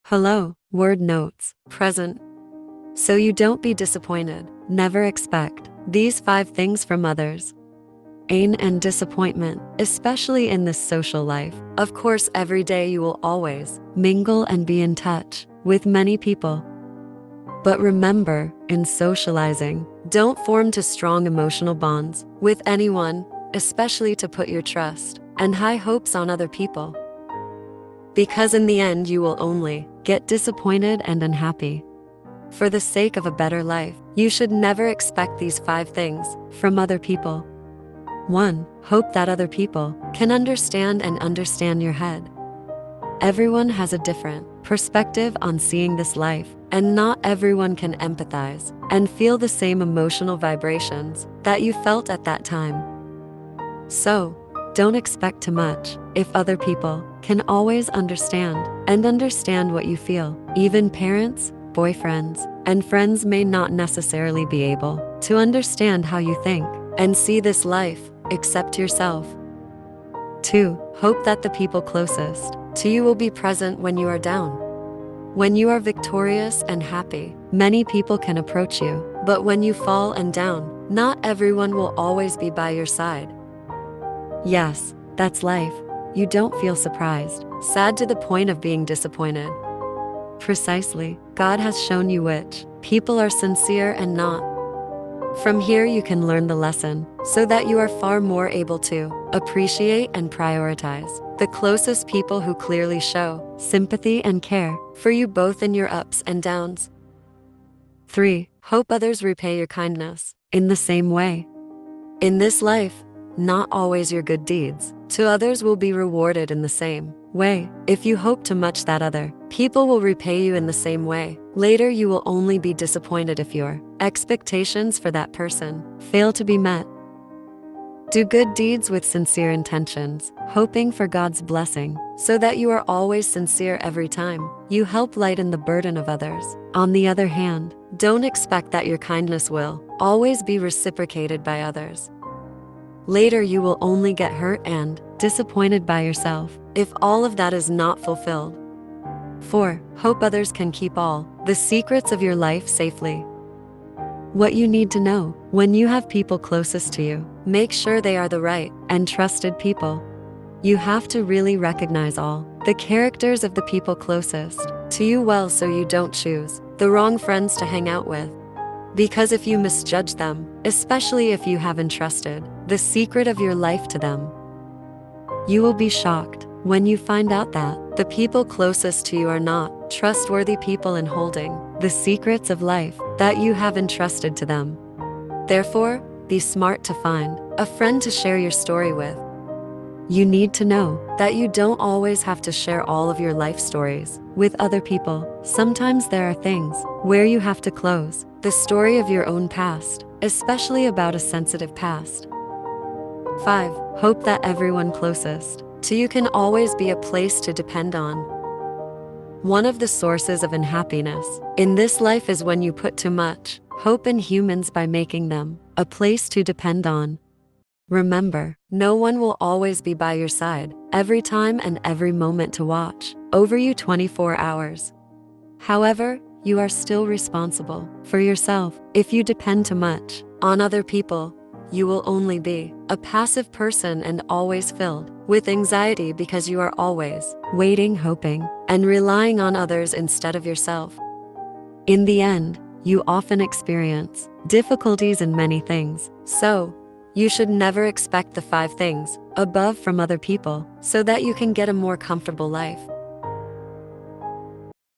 Hello, word notes, present. So you don't be disappointed. Never expect these 5 things from others. Pain and disappointment, especially in this social life. Of course, every day you will always mingle and be in touch with many people. But remember, in socializing, don't form too strong emotional bonds with anyone, especially to put your trust and high hopes on other people. Because in the end, you will only get disappointed and unhappy. For the sake of a better life, you should never expect these 5 things from other people. 1. Hope that other people can understand your head. Everyone has a different perspective on seeing this life, and not everyone can empathize and feel the same emotional vibrations that you felt at that time. So, don't expect too much if other people can always understand what you feel. Even parents, boyfriends, and friends may not necessarily be able to understand how you think and see this life, except yourself. 2. Hope that the people closest to you will be present when you are down. When you are victorious and happy, many people can approach you, but when you fall and down, not everyone will always be by your side. Yes, that's life. You don't feel surprised, sad to the point of being disappointed. Precisely, God has shown you which people are sincere and not. From here you can learn the lesson, so that you are far more able to appreciate and prioritize the closest people who clearly show sympathy and care for you both in your ups and downs. 3. Hope others repay your kindness in the same way. In this life, not always your good deeds to others will be rewarded in the same way. If you hope too much that other people will repay you in the same way, later you will only be disappointed if your expectations for that person fail to be met. Do good deeds with sincere intentions, hoping for God's blessing, so that you are always sincere every time you help lighten the burden of others. On the other hand, don't expect that your kindness will always be reciprocated by others. Later you will only get hurt and disappointed by yourself if all of that is not fulfilled. 4. Hope others can keep all the secrets of your life safely. What you need to know: when you have people closest to you, make sure they are the right and trusted people. You have to really recognize all the characters of the people closest to you well, so you don't choose the wrong friends to hang out with. Because if you misjudge them, especially if you have entrusted the secret of your life to them, you will be shocked when you find out that the people closest to you are not trustworthy people in holding the secrets of life that you have entrusted to them. Therefore, be smart to find a friend to share your story with. You need to know that you don't always have to share all of your life stories with other people. Sometimes there are things where you have to close the story of your own past, especially about a sensitive past. 5. Hope that everyone closest to you can always be a place to depend on. One of the sources of unhappiness in this life is when you put too much hope in humans by making them a place to depend on. Remember, no one will always be by your side, every time and every moment to watch over you 24 hours. However, you are still responsible for yourself. If you depend too much on other people, you will only be a passive person and always filled with anxiety, because you are always waiting, hoping, and relying on others instead of yourself. In the end, you often experience difficulties in many things, so you should never expect the 5 things above from other people, so that you can get a more comfortable life.